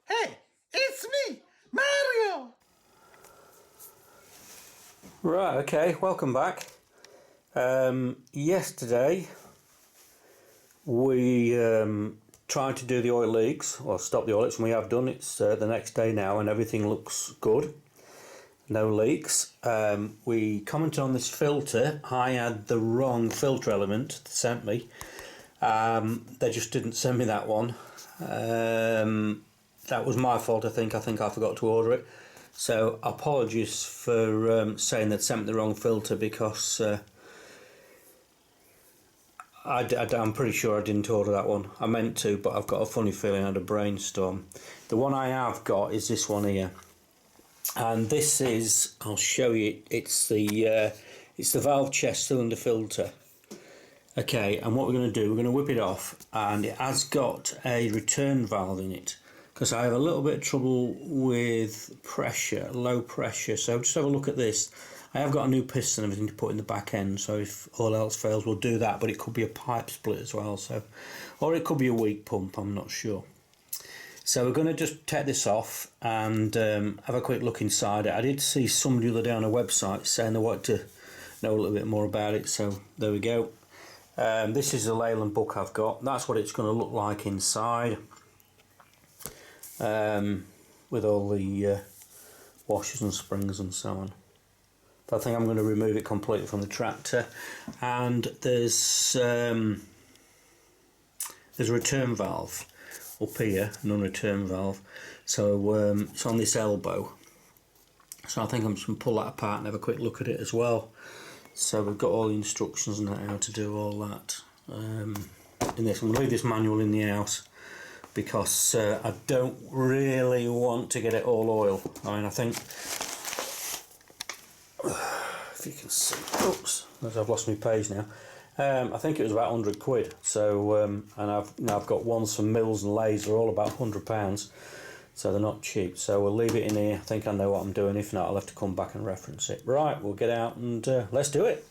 Hey, it's me, Mario! Right, okay, welcome back. Yesterday we tried to do the oil leaks, or stop the oil leaks, and we have done. It's the next day now and everything looks good. No leaks. We commented on this filter. I had the wrong filter element they sent me. They just didn't send me that one. That was my fault, I think. I forgot to order it. So apologies for saying they'd sent me the wrong filter, because I'm pretty sure I didn't order that one. I meant to, but I've got a funny feeling I had a brainstorm. The one I have got is this one here. And this is, I'll show you, it's the valve chest cylinder filter. Okay, and what we're going to do, we're going to whip it off, and it has got a return valve in it, because I have a little bit of trouble with pressure, low pressure. So just have a look at this. I have got a new piston and everything to put in the back end, so if all else fails we'll do that, but it could be a pipe split as well, so, or it could be a weak pump, I'm not sure. So we're going to just take this off and have a quick look inside it. I did see somebody the other day on a website saying they wanted to know a little bit more about it, so there we go. This is the Leyland book I've got. That's what it's going to look like inside, with all the washers and springs and so on. But I think I'm going to remove it completely from the tractor. And there's a return valve up here, a non-return valve. So it's on this elbow. So I think I'm just going to pull that apart and have a quick look at it as well. So we've got all the instructions on how to do all that in this. I'm going to leave this manual in the house, because I don't really want to get it all oil. I mean, I think, if you can see, oops, as I've lost my page now. I think it was about 100 quid. So and I've got ones from Mills and Lays, they're all about £100. So they're not cheap, so we'll leave it in here. I think I know what I'm doing. If not, I'll have to come back and reference it. Right, we'll get out and let's do it.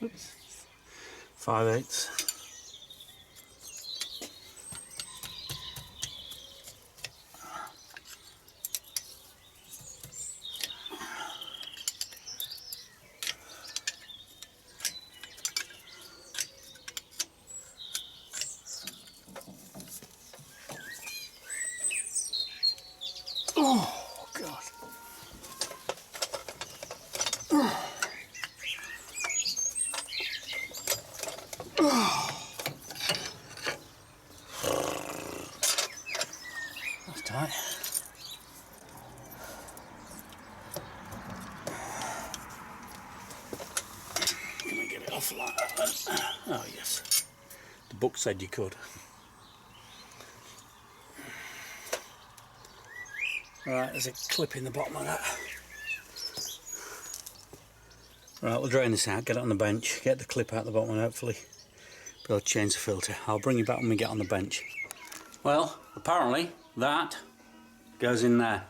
Oops. 5/8. Oh God. That's tight. Can I get it off like that? Oh yes. The book said you could. Right, there's a clip in the bottom of that. Right, we'll drain this out, get it on the bench, get the clip out the bottom, and hopefully But I'll change the filter. I'll bring you back when we get on the bench. Well, apparently that goes in there.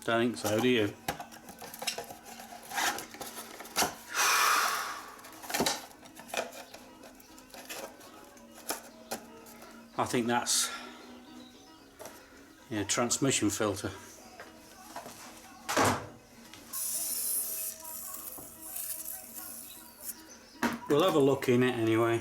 Don't think so, do you? I think that's transmission filter. We'll have a look in it anyway.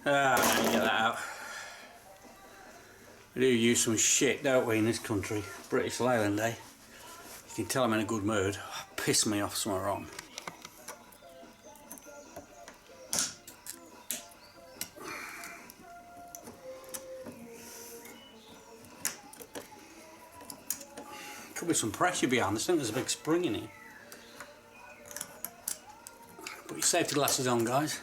Get that out. We do use some shit, don't we, in this country? British Leyland, eh? You can tell I'm in a good mood. Piss me off somewhere wrong. Could be some pressure behind this. I think there's a big spring in here. Put your safety glasses on, guys.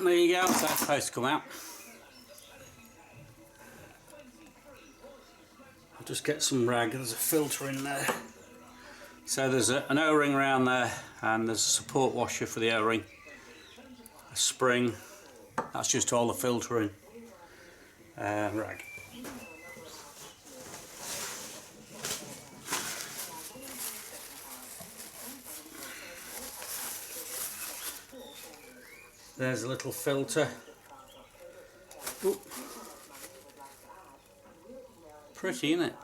There you go, so that's supposed to come out. I'll just get some rag, there's a filter in there. So there's an O-ring around there, and there's a support washer for the O-ring. A spring, that's just all the filtering. Rag. There's a little filter. Ooh. Pretty, isn't it?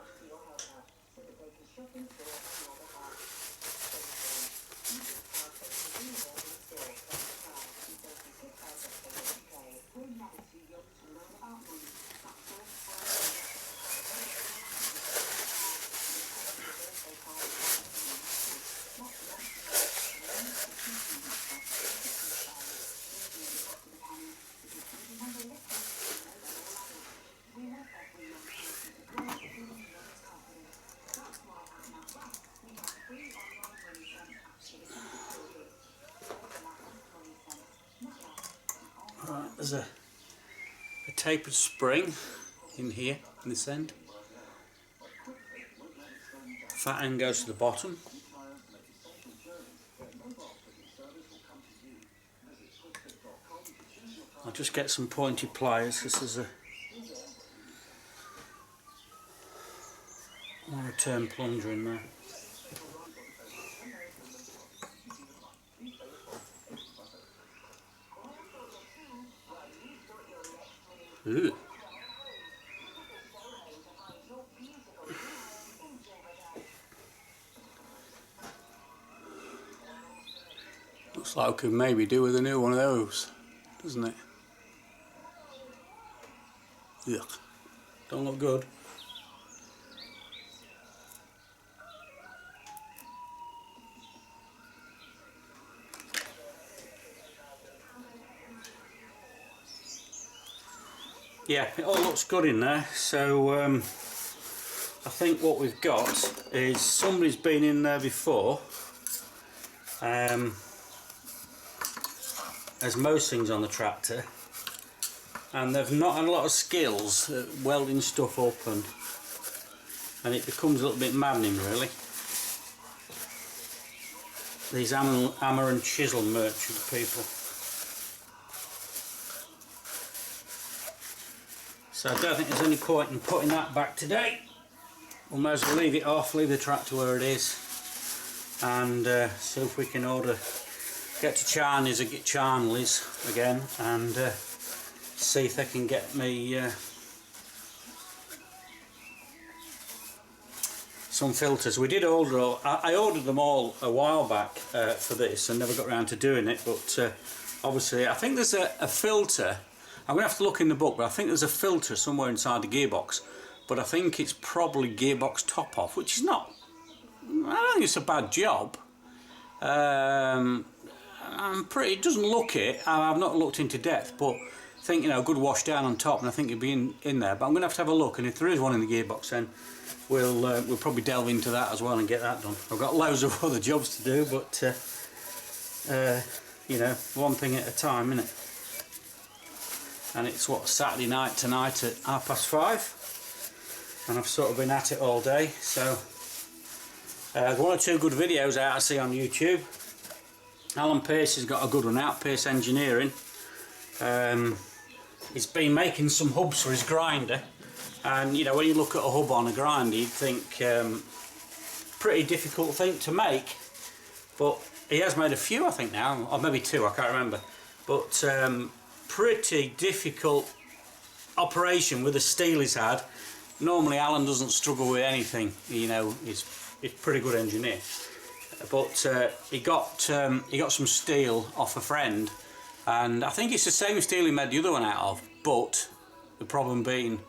there's a tapered spring in here, in this end. Fat end goes to the bottom. I'll just get some pointy pliers. This is a return plunger in there. Ooh. Looks like we could maybe do with a new one of those, doesn't it? Yuck. Don't look good. Yeah, it all looks good in there, so I think what we've got is somebody's been in there before, as most things on the tractor, and they've not had a lot of skills at welding stuff up, and it becomes a little bit maddening really. These hammer and chisel merchant people. So I don't think there's any point in putting that back today. We might as well leave it off, leave the tractor where it is, and see if we can get to Charnley's again, and see if they can get me some filters. We did order, I ordered them all a while back for this and never got around to doing it, but obviously I think there's a filter. I'm going to have to look in the book, but I think there's a filter somewhere inside the gearbox, but I think it's probably gearbox top off, which is not, I don't think it's a bad job. It doesn't look it, I've not looked into depth, but I think, you know, a good wash down on top, and I think it'd be in there, but I'm going to have a look, and if there is one in the gearbox, then we'll probably delve into that as well and get that done. I've got loads of other jobs to do, but you know, one thing at a time, innit? And it's what, Saturday night tonight at 5:30, and I've sort of been at it all day, so one or two good videos out I see on YouTube. Alan Pearce has got a good one out, Pearce Engineering. He's been making some hubs for his grinder, and you know, when you look at a hub on a grinder you'd think pretty difficult thing to make, but he has made a few I think now, or maybe two, I can't remember, but pretty difficult operation with the steel he's had. Normally Alan doesn't struggle with anything, you know, he's a pretty good engineer, but he got some steel off a friend, and I think it's the same steel he made the other one out of, but the problem being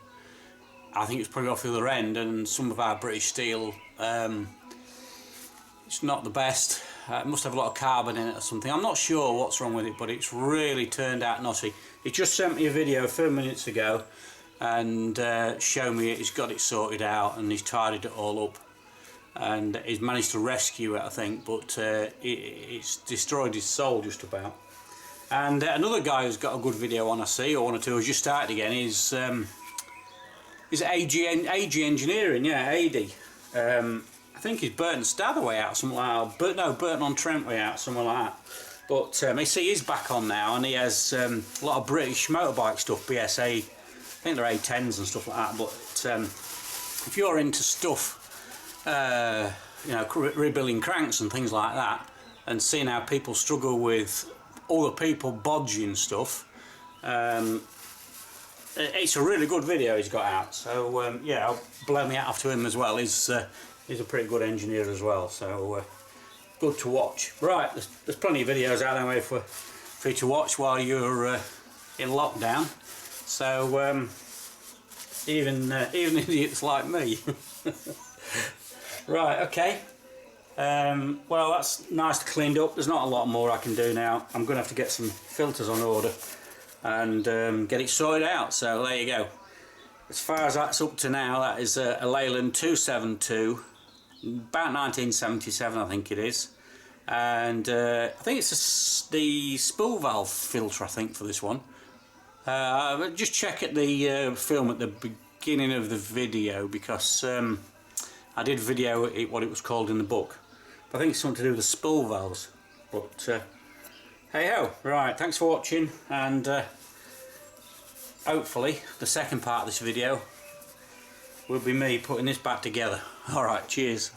I think it's probably off the other end, and some of our British steel, it's not the best. It must have a lot of carbon in it or something. I'm not sure what's wrong with it, but it's really turned out knotty. He just sent me a video a few minutes ago and showed me he's got it sorted out and he's tidied it all up, and he's managed to rescue it I think, but it's destroyed his soul just about. And another guy who's got a good video on I see, or one or two who's just started again, is AG Engineering, yeah, AD. I think he's Burton Stadaway out, something like that. But no, Burton on Trent way out, something like that. But I see he's back on now, and he has a lot of British motorbike stuff, BSA. I think they're A10s and stuff like that. But if you're into stuff, you know, rebuilding cranks and things like that, and seeing how people struggle with other people bodging stuff, it's a really good video he's got out. So yeah, I'll blow me out to him as well. He's a pretty good engineer as well, so good to watch. Right, there's plenty of videos out there for you to watch while you're in lockdown, so even idiots like me. Right, okay, well, that's nice cleaned up. There's not a lot more I can do now. I'm gonna have to get some filters on order and get it sorted out, so there you go. As far as that's up to now, that is a Leyland 272, about 1977 I think it is, and I think it's the spool valve filter I think for this one, Just check at the film at the beginning of the video, because I did video it, what it was called in the book. I think it's something to do with the spool valves. But hey ho, right, thanks for watching, and hopefully the second part of this video will be me putting this back together. Alright, cheers.